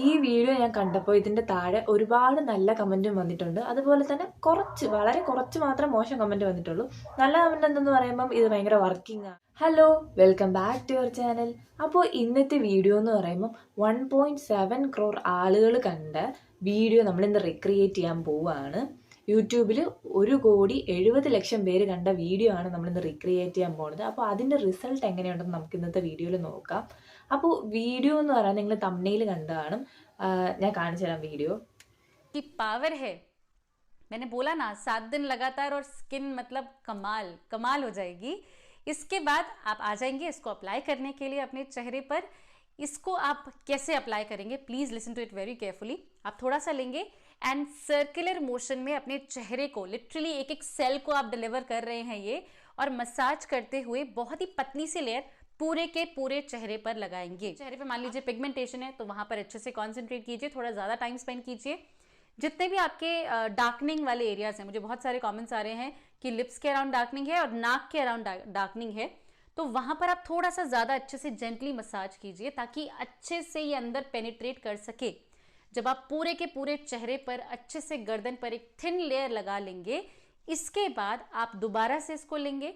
ഈ വീഡിയോ ഞാൻ കണ്ടപ്പോൾ ഇതിൻ്റെ താഴെ ഒരുപാട് നല്ല കമൻറ്റും വന്നിട്ടുണ്ട്. അതുപോലെ തന്നെ വളരെ കുറച്ച് മാത്രം മോശം കമൻറ്റ് വന്നിട്ടുള്ളൂ. നല്ല കമൻറ്റ് എന്തെന്ന് പറയുമ്പം ഇത് ഭയങ്കര വർക്കിംഗ് ആണ്. Hello, welcome back to your channel. അപ്പോൾ ഇന്നത്തെ വീഡിയോ എന്ന് പറയുമ്പം 1.7 crore ആളുകൾ കണ്ട വീഡിയോ നമ്മളിന്ന് റിക്രിയേറ്റ് ചെയ്യാൻ പോവുകയാണ്. യൂട്യൂബിൽ 1,70,00,000 പേര് കണ്ട വീഡിയോ ആണ് നമ്മളിന്ന് റിക്രിയേറ്റ് ചെയ്യാൻ പോകുന്നത്. അപ്പോൾ അതിൻ്റെ റിസൾട്ട് എങ്ങനെയുണ്ടെന്ന് നമുക്ക് ഇന്നത്തെ വീഡിയോയിൽ നോക്കാം. അപ്പോൾ വീഡിയോ എന്ന് പറയാൻ നിങ്ങൾ തംബ്നെയിൽ കണ്ടു കാണും. ഞാൻ കാണിച്ചു തരാം വീഡിയോ. की पावर है, मैंने बोला ना 7 दिन लगातार और स्किन मतलब कमाल कमाल हो जाएगी। इसके बाद आप आ जाएंगे इसको अप्लाई करने के लिए अपने चेहरे पर। इसको आप कैसे अप्लाई करेंगे, please listen to it very carefully. आप थोड़ा सा लेंगे एंड सर्कुलर मोशन में अपने चेहरे को लिटरली एक एक सेल को आप डिलीवर कर रहे हैं ये, और मसाज करते हुए बहुत ही पतली सी लेयर पूरे के पूरे चेहरे पर लगाएंगे। चेहरे पे मान लीजिए पिगमेंटेशन है तो वहां पर अच्छे से कॉन्सेंट्रेट कीजिए, थोड़ा ज्यादा टाइम स्पेंड कीजिए। जितने भी आपके डार्कनिंग वाले एरियाज हैं, मुझे बहुत सारे कमेंट्स आ रहे हैं कि लिप्स के अराउंड डार्कनिंग है और नाक के अराउंड डार्कनिंग है, तो वहां पर आप थोड़ा सा ज्यादा अच्छे से जेंटली मसाज कीजिए ताकि अच्छे से ये अंदर पेनिट्रेट कर सके। जब आप पूरे के पूरे चेहरे पर अच्छे से गर्दन पर एक थिन लेयर लगा लेंगे, इसके बाद आप दोबारा से इसको लेंगे।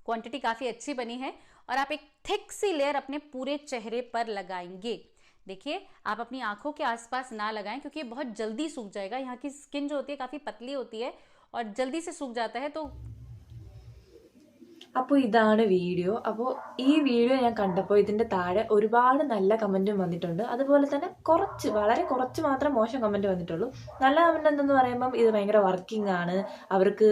क्वांटिटी काफी अच्छी बनी है और आप एक थिक सी लेयर अपने पूरे चेहरे पर लगाएंगे। देखिए, आप अपनी आंखों के आसपास ना लगाएं क्योंकि ये बहुत जल्दी सूख जाएगा। यहाँ की स्किन जो होती है काफी पतली होती है और जल्दी से सूख जाता है। तो അപ്പോൾ ഇതാണ് വീഡിയോ. അപ്പോൾ ഈ വീഡിയോ ഞാൻ കണ്ടപ്പോൾ ഇതിൻ്റെ താഴെ ഒരുപാട് നല്ല കമൻറ്റും വന്നിട്ടുണ്ട്. അതുപോലെ തന്നെ വളരെ കുറച്ച് മാത്രം മോശം കമൻറ്റ് വന്നിട്ടുള്ളൂ. നല്ല കമൻറ്റ് എന്തെന്ന് പറയുമ്പം ഇത് ഭയങ്കര വർക്കിംഗ് ആണ്, അവർക്ക്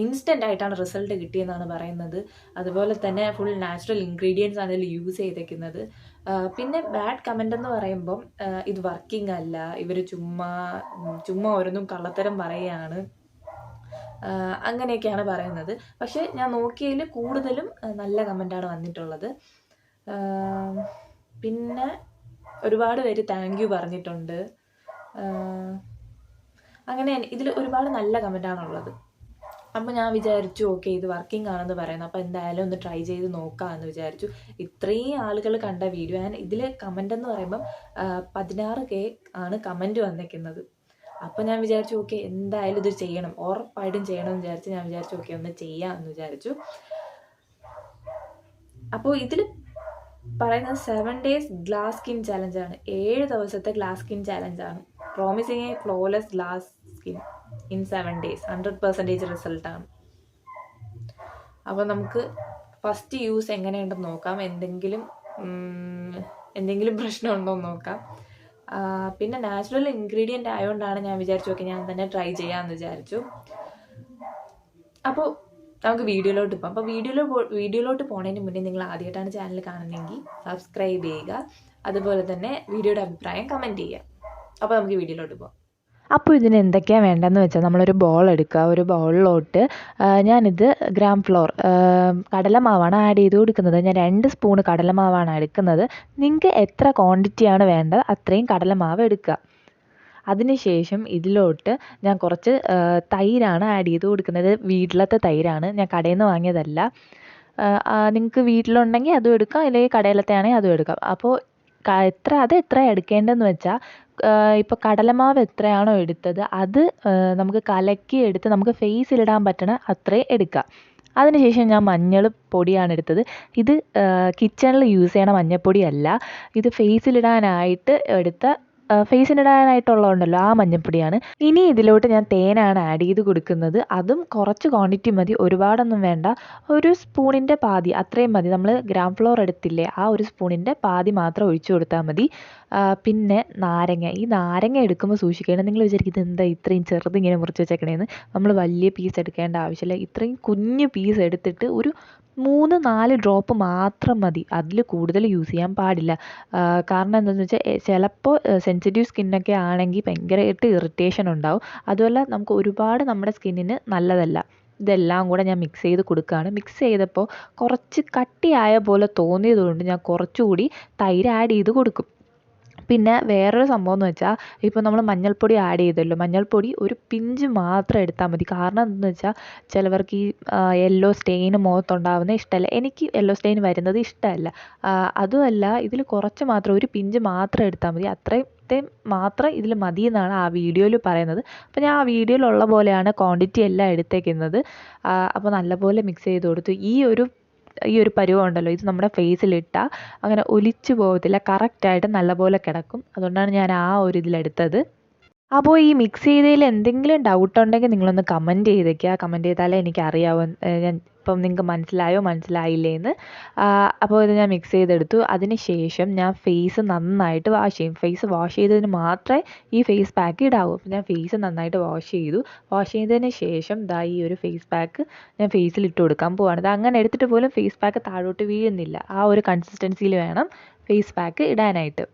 ഇൻസ്റ്റൻ്റ് ആയിട്ടാണ് റിസൾട്ട് കിട്ടിയെന്നാണ് പറയുന്നത്. അതുപോലെ തന്നെ ഫുൾ നാച്ചുറൽ ഇൻഗ്രീഡിയൻസ് ആണ് ഇതിൽ യൂസ് ചെയ്തേക്കുന്നത്. പിന്നെ ബാഡ് കമൻ്റ് എന്ന് പറയുമ്പം ഇത് വർക്കിംഗ് അല്ല, ഇവർ ചുമ്മാ ഓരോന്നും കള്ളത്തരം പറയുകയാണ്, അങ്ങനെയൊക്കെയാണ് പറയുന്നത്. പക്ഷേ ഞാൻ നോക്കിയതിൽ കൂടുതലും നല്ല കമൻ്റാണ് വന്നിട്ടുള്ളത്. പിന്നെ ഒരുപാട് പേര് താങ്ക് യു പറഞ്ഞിട്ടുണ്ട്. അങ്ങനെ ഇതിൽ ഒരുപാട് നല്ല കമൻ്റാണുള്ളത്. അപ്പോൾ ഞാൻ വിചാരിച്ചു ഓക്കെ ഇത് വർക്കിംഗ് ആണെന്ന് പറയുന്നത്, അപ്പോൾ എന്തായാലും ഒന്ന് ട്രൈ ചെയ്ത് നോക്കാമെന്ന് വിചാരിച്ചു. ഇത്രയും ആളുകൾ കണ്ട വീഡിയോ. ഞാൻ ഇതിൽ കമൻ്റ് എന്ന് പറയുമ്പം 16K ആണ് കമൻറ്റ് വന്നിരിക്കുന്നത്. അപ്പോൾ ഞാൻ വിചാരിച്ചു ഓക്കെ എന്തായാലും ഇത് ചെയ്യണം, ഉറപ്പായിട്ടും ചെയ്യണമെന്ന് വിചാരിച്ചു. ഞാൻ വിചാരിച്ചു ഓക്കെ ഒന്ന് ചെയ്യാമെന്ന് വിചാരിച്ചു. അപ്പോൾ ഇതിൽ പറയുന്നത് 7 days ഗ്ലാസ് സ്കിൻ ചാലഞ്ചാണ്. 7 ദിവസത്തെ ഗ്ലാസ് സ്കിൻ ചാലഞ്ചാണ്. Promising a flawless glass skin in 7 days, 100% റിസൾട്ടാണ്. അപ്പോൾ നമുക്ക് ഫസ്റ്റ് യൂസ് എങ്ങനെയുണ്ടെന്ന് നോക്കാം. എന്തെങ്കിലും പ്രശ്നമുണ്ടോ എന്ന് നോക്കാം. പിന്നെ നാച്ചുറൽ ഇൻഗ്രീഡിയൻ്റ് ആയതുകൊണ്ടാണ് ഞാൻ വിചാരിച്ചു ഓക്കെ ഞാൻ തന്നെ ട്രൈ ചെയ്യാമെന്ന് വിചാരിച്ചു. അപ്പോൾ നമുക്ക് വീഡിയോയിലോട്ട് പോകാം. അപ്പോൾ വീഡിയോയിലോട്ട് പോകുന്നതിന് മുന്നേ നിങ്ങൾ ആദ്യമായിട്ടാണ് ചാനൽ കാണുന്നതെങ്കിൽ സബ്സ്ക്രൈബ് ചെയ്യുക. അതുപോലെ തന്നെ വീഡിയോയുടെ അഭിപ്രായം കമൻറ്റ് ചെയ്യുക. അപ്പോൾ നമുക്ക് വീഡിയോയിലോട്ട് പോകാം. അപ്പോൾ ഇതിന് എന്തൊക്കെയാണ് വേണ്ടതെന്ന് വെച്ചാൽ നമ്മളൊരു ബോൾ എടുക്കുക. ഒരു ബൗളിലോട്ട് ഞാനിത് ഗ്രാം ഫ്ലോർ കടലമാവാണ് ആഡ് ചെയ്ത് കൊടുക്കുന്നത്. ഞാൻ 2 സ്പൂൺ കടലമാവാണ് എടുക്കുന്നത്. നിങ്ങൾക്ക് എത്ര ക്വാണ്ടിറ്റിയാണ് വേണ്ടത് അത്രയും കടലമാവ് എടുക്കുക. അതിനുശേഷം ഇതിലോട്ട് ഞാൻ കുറച്ച് തൈരാണ് ആഡ് ചെയ്ത് കൊടുക്കുന്നത്. വീട്ടിലത്തെ തൈരാണ്, ഞാൻ കടയിൽ നിന്ന് വാങ്ങിയതല്ല. നിങ്ങൾക്ക് വീട്ടിലുണ്ടെങ്കിൽ അതും എടുക്കാം, അല്ലെങ്കിൽ കടയിലത്തെ ആണെങ്കിൽ അതും എടുക്കാം. അപ്പോൾ എത്ര എടുക്കേണ്ടതെന്ന് വെച്ചാൽ ഇപ്പോൾ കടലമാവ് എത്രയാണോ എടുത്തത് അത് നമുക്ക് കലക്കി എടുത്ത് നമുക്ക് ഫേസിലിടാൻ പറ്റണ അത്രയും എടുക്കുക. അതിനുശേഷം ഞാൻ മഞ്ഞൾ പൊടിയാണ് എടുത്തത്. ഇത് കിച്ചണിൽ യൂസ് ചെയ്യണ മഞ്ഞൾപ്പൊടിയല്ല, ഇത് ഫേസിലിടാനായിട്ട് എടുത്ത ഫേസിനിടാനായിട്ടുള്ളതുണ്ടല്ലോ ആ മഞ്ഞൾപ്പൊടിയാണ്. ഇനി ഇതിലോട്ട് ഞാൻ തേനാണ് ആഡ് ചെയ്ത് കൊടുക്കുന്നത്. അതും കുറച്ച് ക്വാണ്ടിറ്റി മതി, ഒരുപാടൊന്നും വേണ്ട. ഒരു സ്പൂണിൻ്റെ പാതി അത്രയും മതി. നമ്മൾ ഗ്രാം ഫ്ലോർ എടുത്തില്ലേ, ആ ഒരു സ്പൂണിൻ്റെ പാതി മാത്രം ഒഴിച്ചു കൊടുത്താൽ മതി. പിന്നെ നാരങ്ങ. ഈ നാരങ്ങ എടുക്കുമ്പോൾ സൂക്ഷിക്കണം. നിങ്ങൾ വിചാരിക്കും ഇതെന്താ ഇത്രയും ചെറുതിങ്ങനെ മുറിച്ച് വെച്ചേക്കണേന്ന്. നമ്മൾ വലിയ പീസ് എടുക്കേണ്ട ആവശ്യമില്ല. ഇത്രയും കുഞ്ഞ് പീസ് എടുത്തിട്ട് ഒരു 3-4 ഡ്രോപ്പ് മാത്രം മതി, അതിൽ കൂടുതൽ യൂസ് ചെയ്യാൻ പാടില്ല. കാരണം എന്താണെന്ന് വെച്ചാൽ ചിലപ്പോൾ സെൻസിറ്റീവ് സ്കിന്നൊക്കെ ആണെങ്കിൽ ഭയങ്കരമായിട്ട് ഇറിറ്റേഷൻ ഉണ്ടാവും. അതുമല്ല നമുക്ക് ഒരുപാട് നമ്മുടെ സ്കിന്നിന് നല്ലതല്ല. ഇതെല്ലാം കൂടെ ഞാൻ മിക്സ് ചെയ്ത് കൊടുക്കുകയാണ്. മിക്സ് ചെയ്തപ്പോൾ കുറച്ച് കട്ടിയായ പോലെ തോന്നിയതുകൊണ്ട് ഞാൻ കുറച്ചുകൂടി തൈര് ആഡ് ചെയ്ത് കൊടുക്കും. പിന്നെ വേറൊരു സംഭവം എന്ന് വെച്ചാൽ ഇപ്പോൾ നമ്മൾ മഞ്ഞൾപ്പൊടി ആഡ് ചെയ്തല്ലോ, മഞ്ഞൾപ്പൊടി ഒരു പിഞ്ച് മാത്രം എടുത്താൽ മതി. കാരണം എന്താണെന്ന് വെച്ചാൽ ചിലവർക്ക് ഈ യെല്ലോ സ്റ്റെയിൻ മുഖത്തുണ്ടാവുന്നത് ഇഷ്ടമല്ല. എനിക്ക് യെല്ലോ സ്റ്റെയിൻ വരുന്നത് ഇഷ്ടമല്ല. അതുമല്ല, ഇതിൽ കുറച്ച് മാത്രം, ഒരു പിഞ്ച് മാത്രം എടുത്താൽ മതി. അത്രയും മാത്രം ഇതിൽ മതി എന്നാണ് ആ വീഡിയോയിൽ പറയുന്നത്. അപ്പോൾ ഞാൻ ആ വീഡിയോയിലുള്ള പോലെയാണ് ക്വാണ്ടിറ്റി എല്ലാം എടുത്തേക്കുന്നത്. അപ്പോൾ നല്ലപോലെ മിക്സ് ചെയ്ത് കൊടുത്തു. ഈ ഒരു പരുവം ഉണ്ടല്ലോ, ഇത് നമ്മുടെ ഫേസിലിട്ടാൽ അങ്ങനെ ഒലിച്ചു പോകത്തില്ല, കറക്റ്റായിട്ട് നല്ലപോലെ കിടക്കും. അതുകൊണ്ടാണ് ഞാൻ ആ ഒരു ഇതിലെടുത്തത്. അപ്പോൾ ഈ മിക്സ് ചെയ്തതിൽ എന്തെങ്കിലും ഡൗട്ട് ഉണ്ടെങ്കിൽ നിങ്ങളൊന്ന് കമൻറ്റ് ചെയ്തേക്കുക. കമൻറ്റ് ചെയ്താലേ എനിക്കറിയാവും ഞാൻ ഇപ്പം നിങ്ങൾക്ക് മനസ്സിലായോ മനസ്സിലായില്ലേന്ന്. അപ്പോൾ ഇത് ഞാൻ മിക്സ് ചെയ്തെടുത്തു. അതിന് ശേഷം ഞാൻ ഫേസ് നന്നായിട്ട് വാഷ് ചെയ്യും. ഫേസ് വാഷ് ചെയ്തതിന് മാത്രമേ ഈ ഫേസ് പാക്ക് ഇടാവൂ. അപ്പോൾ ഞാൻ ഫേസ് നന്നായിട്ട് വാഷ് ചെയ്തു. വാഷ് ചെയ്തതിന് ശേഷം ഈ ഒരു ഫേസ് പാക്ക് ഞാൻ ഫേസിൽ ഇട്ട് കൊടുക്കാൻ പോവാണ്. ഇത് അങ്ങനെ എടുത്തിട്ട് പോലും ഫേസ് പാക്ക് താഴോട്ട് വീഴുന്നില്ല. ആ ഒരു കൺസിസ്റ്റൻസിയിൽ വേണം ഫേസ് പാക്ക് ഇടാനായിട്ട്.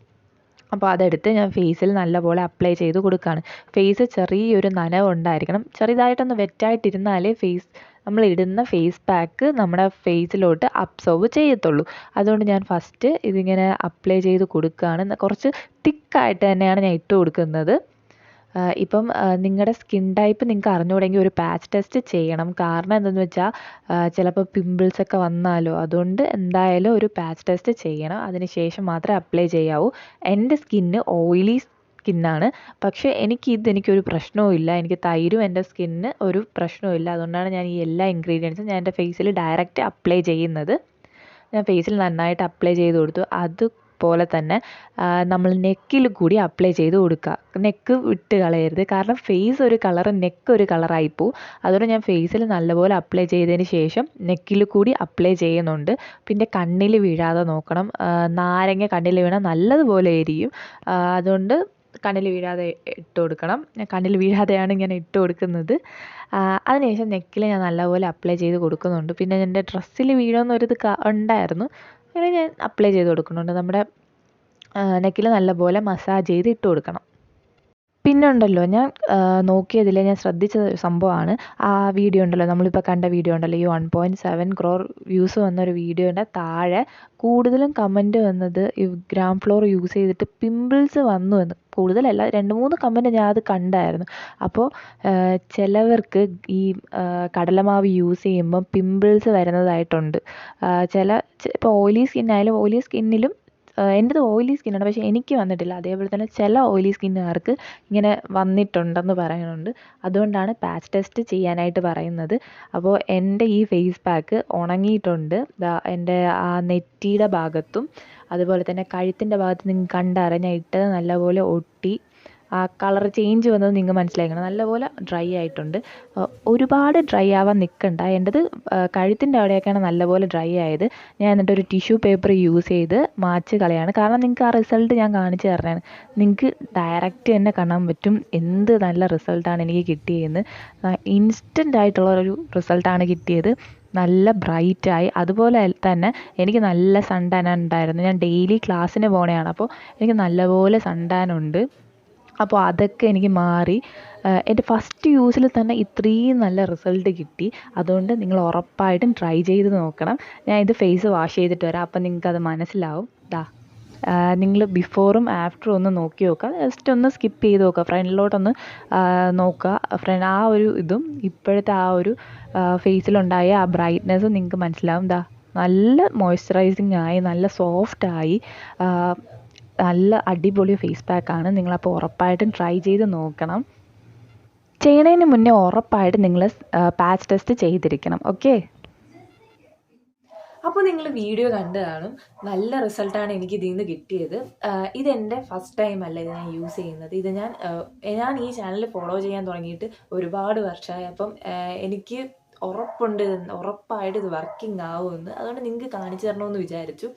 അപ്പോൾ അതെടുത്ത് ഞാൻ ഫേസിൽ നല്ലപോലെ അപ്ലൈ ചെയ്ത് കൊടുക്കുകയാണ്. ഫേസ് ചെറിയൊരു നനവുണ്ടായിരിക്കണം. ചെറുതായിട്ടൊന്ന് വെറ്റായിട്ടിരുന്നാലേ നമ്മൾ ഇടുന്ന ഫേസ് പാക്ക് നമ്മുടെ ഫേസിലോട്ട് അബ്സോർവ് ചെയ്യത്തുള്ളൂ. അതുകൊണ്ട് ഞാൻ ഫസ്റ്റ് ഇതിങ്ങനെ അപ്ലൈ ചെയ്ത് കൊടുക്കുകയാണ്. കുറച്ച് തിക്കായിട്ട് തന്നെയാണ് ഞാൻ ഇട്ട് കൊടുക്കുന്നത്. ഇപ്പം നിങ്ങളുടെ സ്കിൻ ടൈപ്പ് നിങ്ങൾക്ക് അറിഞ്ഞുകൂടെങ്കിൽ ഒരു പാച്ച് ടെസ്റ്റ് ചെയ്യണം. കാരണം എന്തെന്ന് വെച്ചാൽ ചിലപ്പോൾ പിമ്പിൾസൊക്കെ വന്നാലോ, അതുകൊണ്ട് എന്തായാലും ഒരു പാച്ച് ടെസ്റ്റ് ചെയ്യണം. അതിന് ശേഷം മാത്രമേ അപ്ലൈ ചെയ്യാവൂ. എൻ്റെ സ്കിന്ന് ഓയിലി സ്കിന്നാണ്. പക്ഷേ എനിക്കൊരു പ്രശ്നവുമില്ല. എനിക്ക് തൈരും എൻ്റെ സ്കിന്നിന് ഒരു പ്രശ്നവുമില്ല. അതുകൊണ്ടാണ് ഞാൻ ഈ എല്ലാ ഇൻഗ്രീഡിയൻസും ഞാൻ എൻ്റെ ഫേസിൽ ഡയറക്റ്റ് അപ്ലൈ ചെയ്യുന്നത്. ഞാൻ ഫേസിൽ നന്നായിട്ട് അപ്ലൈ ചെയ്ത് കൊടുത്തു. അതുപോലെ തന്നെ നമ്മൾ നെക്കിൽ കൂടി അപ്ലൈ ചെയ്ത് കൊടുക്കുക. നെക്ക് വിട്ട് കളയരുത്. കാരണം ഫേസ് ഒരു കളർ, നെക്ക് ഒരു കളറായിപ്പോവും. അതുകൊണ്ട് ഞാൻ ഫേസിൽ നല്ലപോലെ അപ്ലൈ ചെയ്തതിന് ശേഷം നെക്കിൽ കൂടി അപ്ലൈ ചെയ്യുന്നുണ്ട്. പിന്നെ കണ്ണിൽ വീഴാതെ നോക്കണം. നാരങ്ങ കണ്ണിൽ വീണാൽ നല്ലതുപോലെ എരിയും. അതുകൊണ്ട് കണ്ണിൽ വീഴാതെ ഇട്ട് കൊടുക്കണം. ഞാൻ കണ്ണിൽ വീഴാതെയാണ് ഇങ്ങനെ ഇട്ട് കൊടുക്കുന്നത്. അതിനുശേഷം നെക്കിൽ ഞാൻ നല്ലപോലെ അപ്ലൈ ചെയ്ത് കൊടുക്കുന്നുണ്ട്. പിന്നെ എൻ്റെ ഡ്രസ്സിൽ വീഴുമെന്നൊരിത് ഉണ്ടായിരുന്നു. അങ്ങനെ ഞാൻ അപ്ലൈ ചെയ്ത് കൊടുക്കുന്നുണ്ട്. നമ്മുടെ നെക്കിൽ നല്ലപോലെ മസാജ് ചെയ്ത് ഇട്ട് കൊടുക്കണം. പിന്നെ ഉണ്ടല്ലോ, ഞാൻ നോക്കിയതിൽ ഞാൻ ശ്രദ്ധിച്ച സംഭവമാണ് ആ വീഡിയോ ഉണ്ടല്ലോ, നമ്മളിപ്പോൾ കണ്ട വീഡിയോ ഉണ്ടല്ലോ, ഈ 1.7 crore വ്യൂസ് വന്നൊരു വീഡിയോയുടെ താഴെ കൂടുതലും കമൻറ്റ് വന്നത് ഈ ഗ്രാം ഫ്ലോർ യൂസ് ചെയ്തിട്ട് പിമ്പിൾസ് വന്നു എന്ന്. കൂടുതലല്ല, 2-3 കമൻറ്റ് ഞാൻ അത് കണ്ടായിരുന്നു. അപ്പോൾ ചിലവർക്ക് ഈ കടലമാവ് യൂസ് ചെയ്യുമ്പം പിമ്പിൾസ് വരുന്നതായിട്ടുണ്ട്. ഇപ്പോൾ ഓയിലി സ്കിന്നായാലും, ഓയിലി സ്കിന്നിലും എൻ്റെത് ഓയിലി സ്കിന്നാണ്, പക്ഷേ എനിക്ക് വന്നിട്ടില്ല. അതേപോലെ തന്നെ ചില ഓയിലി സ്കിന്നുകാർക്ക് ഇങ്ങനെ വന്നിട്ടുണ്ടെന്ന് പറയുന്നുണ്ട്. അതുകൊണ്ടാണ് പാച്ച് ടെസ്റ്റ് ചെയ്യാനായിട്ട് പറയുന്നത്. അപ്പോൾ എൻ്റെ ഈ ഫേസ് പാക്ക് ഉണങ്ങിയിട്ടുണ്ട്. എൻ്റെ ആ നെറ്റിയുടെ ഭാഗത്തും അതുപോലെ തന്നെ കഴുത്തിൻ്റെ ഭാഗത്ത് നിങ്ങൾക്ക് കണ്ടറിയാം, ഞാൻ ഇട്ടത് നല്ലപോലെ ഒട്ടി. ആ കളർ ചേഞ്ച് വന്നത് നിങ്ങൾക്ക് മനസ്സിലാക്കണം. നല്ലപോലെ ഡ്രൈ ആയിട്ടുണ്ട്. ഒരുപാട് ഡ്രൈ ആവാൻ നിൽക്കണ്ട. എൻ്റെത് കഴുത്തിൻ്റെ അവിടെയൊക്കെയാണ് നല്ലപോലെ ഡ്രൈ ആയത്. ഞാൻ എന്നിട്ടൊരു ടിഷ്യൂ പേപ്പർ യൂസ് ചെയ്ത് മായ്ച്ച് കളയാണ്. കാരണം നിങ്ങൾക്ക് ആ റിസൾട്ട് ഞാൻ കാണിച്ചു തരണേ. നിങ്ങൾക്ക് ഡയറക്റ്റ് തന്നെ കാണാൻ പറ്റും എന്ത് നല്ല റിസൾട്ടാണ് എനിക്ക് കിട്ടിയതെന്ന്. ഇൻസ്റ്റൻ്റ് ആയിട്ടുള്ളൊരു റിസൾട്ടാണ് കിട്ടിയത്. നല്ല ബ്രൈറ്റായി. അതുപോലെ തന്നെ എനിക്ക് നല്ല സൺ ടാൻ ഉണ്ടായിരുന്നു. ഞാൻ ഡെയിലി ക്ലാസ്സിന് പോകണതാണ്. അപ്പോൾ എനിക്ക് നല്ലപോലെ സൺ ടാൻ ഉണ്ട്. അപ്പോൾ അതൊക്കെ എനിക്ക് മാറി. എൻ്റെ ഫസ്റ്റ് യൂസിൽ തന്നെ ഇത്രയും നല്ല റിസൾട്ട് കിട്ടി. അതുകൊണ്ട് നിങ്ങൾ ഉറപ്പായിട്ടും ട്രൈ ചെയ്ത് നോക്കണം. ഞാൻ ഇത് ഫേസ് വാഷ് ചെയ്തിട്ട് വരാം, അപ്പം നിങ്ങൾക്കത് മനസ്സിലാവും. നിങ്ങൾ ബിഫോറും ആഫ്റ്ററും ഒന്ന് നോക്കി നോക്കുക. ജസ്റ്റ് ഒന്ന് സ്കിപ്പ് ചെയ്ത് നോക്കുക, ഫ്രണ്ടിലോട്ടൊന്ന് നോക്കുക. ആ ഒരു ഇതും ഇപ്പോഴത്തെ ആ ഒരു ഫേസിലുണ്ടായ ആ ബ്രൈറ്റ്നെസ്സും നിങ്ങൾക്ക് മനസ്സിലാവും. നല്ല മോയ്സ്ചറൈസിങ് ആയി, നല്ല സോഫ്റ്റായി, നല്ല അടിപൊളി ഫേസ് പാക്കാണ്. നിങ്ങളപ്പോൾ ഉറപ്പായിട്ടും ട്രൈ ചെയ്ത് നോക്കണം. ചെയ്യണതിന് മുന്നേ ഉറപ്പായിട്ട് നിങ്ങൾ പാച്ച് ടെസ്റ്റ് ചെയ്തിരിക്കണം. ഓക്കെ. അപ്പോൾ നിങ്ങൾ വീഡിയോ കണ്ടു കാണും. നല്ല റിസൾട്ടാണ് എനിക്ക് ഇതിൽ നിന്ന് കിട്ടിയത്. ഇതെൻ്റെ ഫസ്റ്റ് ടൈം അല്ല ഇത് ഞാൻ യൂസ് ചെയ്യുന്നത്. ഇത് ഞാൻ ഈ ചാനൽ ഫോളോ ചെയ്യാൻ തുടങ്ങിയിട്ട് ഒരുപാട് വർഷമായി. അപ്പം എനിക്ക് ഉറപ്പായിട്ട് ഇത് വർക്കിംഗ് ആവുമെന്ന്. അതുകൊണ്ട് നിങ്ങൾക്ക് കാണിച്ചു തരണമെന്ന് വിചാരിച്ചു.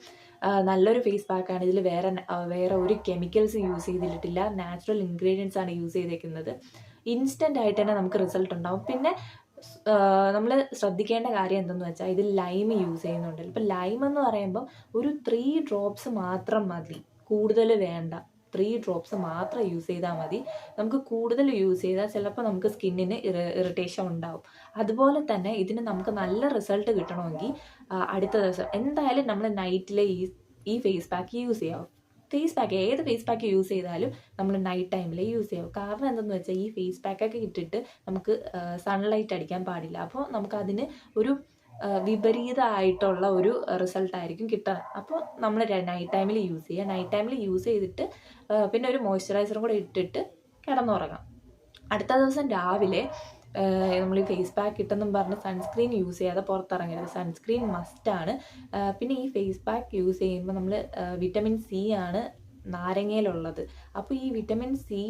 നല്ലൊരു ഫേസ് പാക്കാണ്. ഇതിൽ വേറെ ഒരു കെമിക്കൽസ് യൂസ് ചെയ്തിട്ടില്ല. നാച്ചുറൽ ഇൻഗ്രീഡിയൻസ് ആണ് യൂസ് ചെയ്തേക്കുന്നത്. ഇൻസ്റ്റൻ്റ് ആയിട്ട് തന്നെ നമുക്ക് റിസൾട്ട് ഉണ്ടാവും. പിന്നെ നമ്മൾ ശ്രദ്ധിക്കേണ്ട കാര്യം എന്തെന്ന് വെച്ചാൽ ഇതിൽ ലൈം യൂസ് ചെയ്യുന്നുണ്ട്. ഇപ്പം ലൈം എന്ന് പറയുമ്പോൾ ഒരു 3 drops മാത്രം മതി, കൂടുതൽ വേണ്ട. 3 drops മാത്രം യൂസ് ചെയ്താൽ മതി. നമുക്ക് കൂടുതൽ യൂസ് ചെയ്താൽ ചിലപ്പോൾ നമുക്ക് സ്കിന്നിന് ഇറിറ്റേഷൻ ഉണ്ടാവും. അതുപോലെ തന്നെ ഇതിന് നമുക്ക് നല്ല റിസൾട്ട് കിട്ടണമെങ്കിൽ അടുത്ത ദിവസം എന്തായാലും നമ്മൾ നൈറ്റിൽ ഈ ഫേസ് പാക്ക് യൂസ് ചെയ്യാവും. ഫേസ് പാക്ക് ഏത് ഫേസ് പാക്ക് യൂസ് ചെയ്താലും നമ്മൾ നൈറ്റ് ടൈമിൽ യൂസ് ചെയ്യും. കാരണം എന്തെന്ന് വെച്ചാൽ ഈ ഫേസ് പാക്കൊക്കെ ഇട്ടിട്ട് നമുക്ക് സൺലൈറ്റ് അടിക്കാൻ പാടില്ല. അപ്പോൾ നമുക്കതിന് ഒരു വിപരീതമായിട്ടുള്ള ഒരു റിസൾട്ടായിരിക്കും കിട്ടുന്നത്. അപ്പോൾ നമ്മൾ നൈറ്റ് ടൈമിൽ യൂസ് ചെയ്യുക. നൈറ്റ് ടൈമിൽ യൂസ് ചെയ്തിട്ട് പിന്നെ ഒരു മോയ്സ്ചറൈസറും കൂടെ ഇട്ടിട്ട് കിടന്നുറങ്ങാം. അടുത്ത ദിവസം രാവിലെ നമ്മൾ ഈ ഫേസ് പാക്ക് ഇട്ടെന്നും പറഞ്ഞ് സൺസ്ക്രീൻ യൂസ് ചെയ്യാതെ പുറത്തിറങ്ങരുത്. സൺസ്ക്രീൻ മസ്റ്റാണ്. പിന്നെ ഈ ഫേസ് പാക്ക് യൂസ് ചെയ്യുമ്പോൾ നമ്മൾ വിറ്റമിൻ സി ആണ് നാരങ്ങയിലുള്ളത്. അപ്പോൾ ഈ വിറ്റമിൻ സി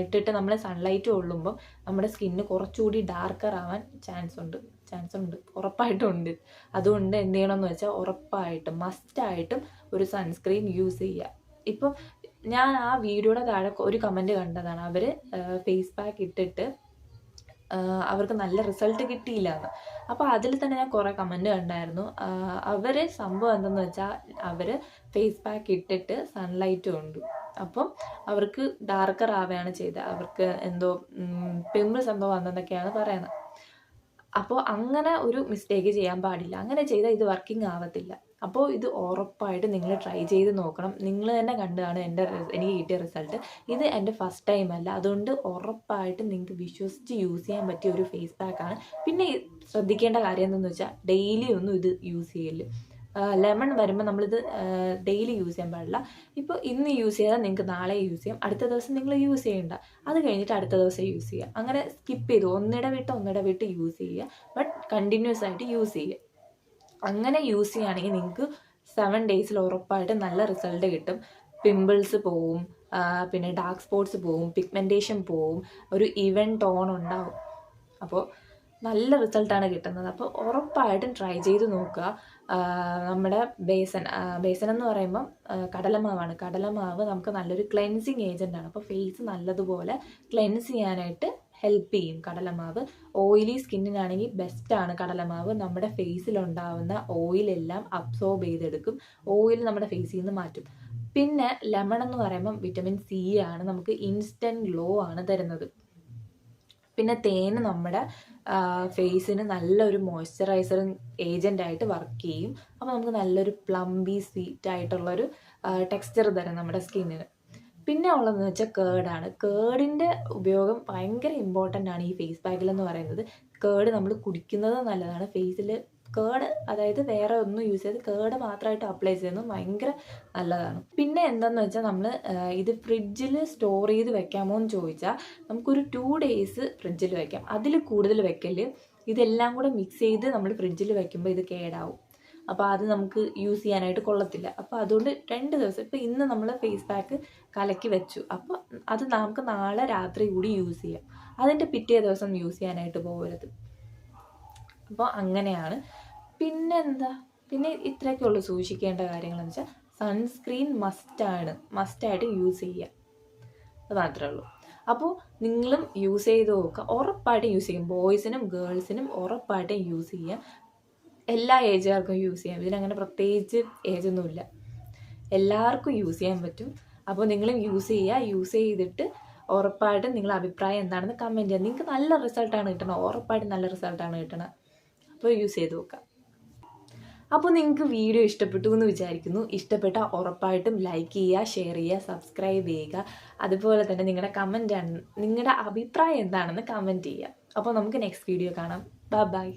ഇട്ടിട്ട് നമ്മൾ സൺലൈറ്റ് കൊള്ളുമ്പോൾ നമ്മുടെ സ്കിന്ന് കുറച്ചുകൂടി ഡാർക്കർ ആവാൻ ചാൻസ് ഉണ്ട്, ഉറപ്പായിട്ടും ഉണ്ട്. അതുകൊണ്ട് എന്ത് ചെയ്യണമെന്ന് വെച്ചാൽ ഉറപ്പായിട്ടും മസ്റ്റായിട്ടും ഒരു സൺസ്ക്രീൻ യൂസ് ചെയ്യുക. ഇപ്പം ഞാൻ ആ വീഡിയോയുടെ താഴെ ഒരു കമൻറ്റ് കണ്ടതാണ്, അവർ ഫേസ് പാക്ക് ഇട്ടിട്ട് അവർക്ക് നല്ല റിസൾട്ട് കിട്ടിയില്ല എന്ന്. അപ്പോൾ അതിൽ തന്നെ ഞാൻ കുറേ കമൻറ്റ് കണ്ടായിരുന്നു. അവർ സംഭവം എന്തെന്ന് വെച്ചാൽ അവർ ഫേസ് പാക്ക് ഇട്ടിട്ട് സൺലൈറ്റ് കൊണ്ടു, അപ്പം അവർക്ക് ഡാർക്കർ ആവുകയാണ് ചെയ്തത്. അവർക്ക് എന്തോ പിമ്പിൾസ് എന്തോ വന്നെന്നൊക്കെയാണ് പറയുന്നത്. അപ്പോൾ അങ്ങനെ ഒരു മിസ്റ്റേക്ക് ചെയ്യാൻ പാടില്ല. അങ്ങനെ ചെയ്താൽ ഇത് വർക്കിംഗ് ആവത്തില്ല. അപ്പോൾ ഇത് ഉറപ്പായിട്ട് നിങ്ങൾ ട്രൈ ചെയ്ത് നോക്കണം. നിങ്ങൾ തന്നെ കണ്ടാണ് എനിക്ക് കിട്ടിയ റിസൾട്ട്. ഇത് എൻ്റെ ഫസ്റ്റ് ടൈം അല്ല. അതുകൊണ്ട് ഉറപ്പായിട്ട് നിങ്ങൾക്ക് വിശ്വസിച്ച് യൂസ് ചെയ്യാൻ പറ്റിയ ഒരു ഫേസ് പാക്കാണ്. പിന്നെ ശ്രദ്ധിക്കേണ്ട കാര്യം എന്തെന്ന് വെച്ചാൽ ഡെയിലി ഒന്നും ഇത് യൂസ് ചെയ്യല്. ലെമൺ വരുമ്പോൾ നമ്മളിത് ഡെയിലി യൂസ് ചെയ്യാൻ പാടില്ല. ഇപ്പോൾ ഇന്ന് യൂസ് ചെയ്താൽ നിങ്ങൾക്ക് നാളെ യൂസ് ചെയ്യാം, അടുത്ത ദിവസം നിങ്ങൾ യൂസ് ചെയ്യേണ്ട, അത് കഴിഞ്ഞിട്ട് അടുത്ത ദിവസം യൂസ് ചെയ്യുക. അങ്ങനെ സ്കിപ്പ് ചെയ്തു ഒന്നിടവിട്ട് യൂസ് ചെയ്യുക. ബട്ട് കണ്ടിന്യൂസ് ആയിട്ട് യൂസ് ചെയ്യുക. അങ്ങനെ യൂസ് ചെയ്യുകയാണെങ്കിൽ നിങ്ങൾക്ക് 7 days ഉറപ്പായിട്ട് നല്ല റിസൾട്ട് കിട്ടും. പിമ്പിൾസ് പോവും, പിന്നെ ഡാർക്ക് സ്പോട്ട്സ് പോവും, പിഗ്മെൻറ്റേഷൻ പോവും, ഒരു ഈവൻ ടോൺ ഉണ്ടാവും. അപ്പോൾ നല്ല റിസൾട്ടാണ് കിട്ടുന്നത്. അപ്പോൾ ഉറപ്പായിട്ടും ട്രൈ ചെയ്ത് നോക്കുക. നമ്മുടെ ബേസൻ എന്ന് പറയുമ്പം കടലമാവാണ്. കടലമാവ് നമുക്ക് നല്ലൊരു ക്ലെൻസിങ് ഏജൻ്റാണ്. അപ്പോൾ ഫേസ് നല്ലതുപോലെ ക്ലെൻസ് ചെയ്യാനായിട്ട് ഹെൽപ്പ് ചെയ്യും കടലമാവ്. ഓയിലി സ്കിന്നിനാണെങ്കിൽ ബെസ്റ്റാണ് കടലമാവ്. നമ്മുടെ ഫേസിലുണ്ടാവുന്ന ഓയിലെല്ലാം അബ്സോർബ് ചെയ്തെടുക്കും. ഓയിൽ നമ്മുടെ ഫേസിൽ നിന്ന് മാറ്റും. പിന്നെ ലെമൺ എന്ന് പറയുമ്പം വിറ്റമിൻ സി ആണ്, നമുക്ക് ഇൻസ്റ്റൻറ്റ് ഗ്ലോ ആണ് തരുന്നത്. പിന്നെ തേന് നമ്മുടെ ഫേസിന് നല്ലൊരു മോയ്സ്ചറൈസറിങ് ഏജൻ്റായിട്ട് വർക്ക് ചെയ്യും. അപ്പോൾ നമുക്ക് നല്ലൊരു പ്ലംബി സ്വീറ്റ് ആയിട്ടുള്ളൊരു ടെക്സ്ചർ തരും നമ്മുടെ സ്കിന്നിന്. പിന്നെ ഉള്ളതെന്ന് വെച്ചാൽ കേർഡാണ്. കേർഡിൻ്റെ ഉപയോഗം ഭയങ്കര ഇമ്പോർട്ടൻ്റ് ആണ് ഈ ഫേസ് പാക്കിലെന്ന് പറയുന്നത്. കേർഡ് നമ്മൾ കുടിക്കുന്നത് നല്ലതാണ്. ഫേസിൽ കേർഡ്, അതായത് വേറെ ഒന്നും യൂസ് ചെയ്ത് കേർഡ് മാത്രമായിട്ട് അപ്ലൈ ചെയ്യുന്നത് ഭയങ്കര നല്ലതാണ്. പിന്നെ എന്താണെന്ന് വെച്ചാൽ നമ്മൾ ഇത് ഫ്രിഡ്ജിൽ സ്റ്റോർ ചെയ്ത് വെക്കാമോ എന്ന് ചോദിച്ചാൽ നമുക്കൊരു 2 days ഫ്രിഡ്ജിൽ വെക്കാം. അതിൽ കൂടുതൽ വെക്കല്. ഇതെല്ലാം കൂടെ മിക്സ് ചെയ്ത് നമ്മൾ ഫ്രിഡ്ജിൽ വെക്കുമ്പോൾ ഇത് കേടാവും. അപ്പോൾ അത് നമുക്ക് യൂസ് ചെയ്യാനായിട്ട് കൊള്ളത്തില്ല. അപ്പോൾ അതുകൊണ്ട് 2 ദിവസം, ഇപ്പോൾ ഇന്ന് നമ്മൾ ഫേസ് പാക്ക് കലക്കി വെച്ചു, അപ്പോൾ അത് നമുക്ക് നാളെ രാത്രി കൂടി യൂസ് ചെയ്യാം. അതിൻ്റെ പിറ്റേ ദിവസം യൂസ് ചെയ്യാനായിട്ട് പോകരുത്. അപ്പോൾ അങ്ങനെയാണ്. പിന്നെ ഇത്രയൊക്കെ ഉള്ളൂ സൂക്ഷിക്കേണ്ട കാര്യങ്ങളെന്ന് വെച്ചാൽ സൺസ്ക്രീൻ മസ്റ്റായിട്ട് യൂസ് ചെയ്യുക. അത് മാത്രമേ ഉള്ളൂ. അപ്പോൾ നിങ്ങളും യൂസ് ചെയ്ത് നോക്കുക. ഉറപ്പായിട്ടും യൂസ് ചെയ്യും. ബോയ്സിനും ഗേൾസിനും ഉറപ്പായിട്ടും യൂസ് ചെയ്യാം. എല്ലാ ഏജുകാർക്കും യൂസ് ചെയ്യാം. ഇതിനങ്ങനെ പ്രത്യേകിച്ച് ഏജൊന്നുമില്ല, എല്ലാവർക്കും യൂസ് ചെയ്യാൻ പറ്റും. അപ്പോൾ നിങ്ങളും യൂസ് ചെയ്യുക. യൂസ് ചെയ്തിട്ട് ഉറപ്പായിട്ടും നിങ്ങളുടെ അഭിപ്രായം എന്താണെന്ന് കമൻറ്റ് ചെയ്യുക. നിങ്ങൾക്ക് നല്ല റിസൾട്ടാണ് കിട്ടണം, ഉറപ്പായിട്ടും നല്ല റിസൾട്ടാണ് കിട്ടണം. അപ്പോൾ യൂസ് ചെയ്ത് നോക്കാം. അപ്പോൾ നിങ്ങൾക്ക് വീഡിയോ ഇഷ്ടപ്പെട്ടു എന്ന് വിചാരിക്കുന്നു. ഇഷ്ടപ്പെട്ടാൽ ഉറപ്പായിട്ടും ലൈക്ക് ചെയ്യുക, ഷെയർ ചെയ്യുക, സബ്സ്ക്രൈബ് ചെയ്യുക. അതുപോലെ തന്നെ നിങ്ങളുടെ അഭിപ്രായം എന്താണെന്ന് കമൻറ്റ് ചെയ്യുക. അപ്പോൾ നമുക്ക് നെക്സ്റ്റ് വീഡിയോ കാണാം. ബൈ.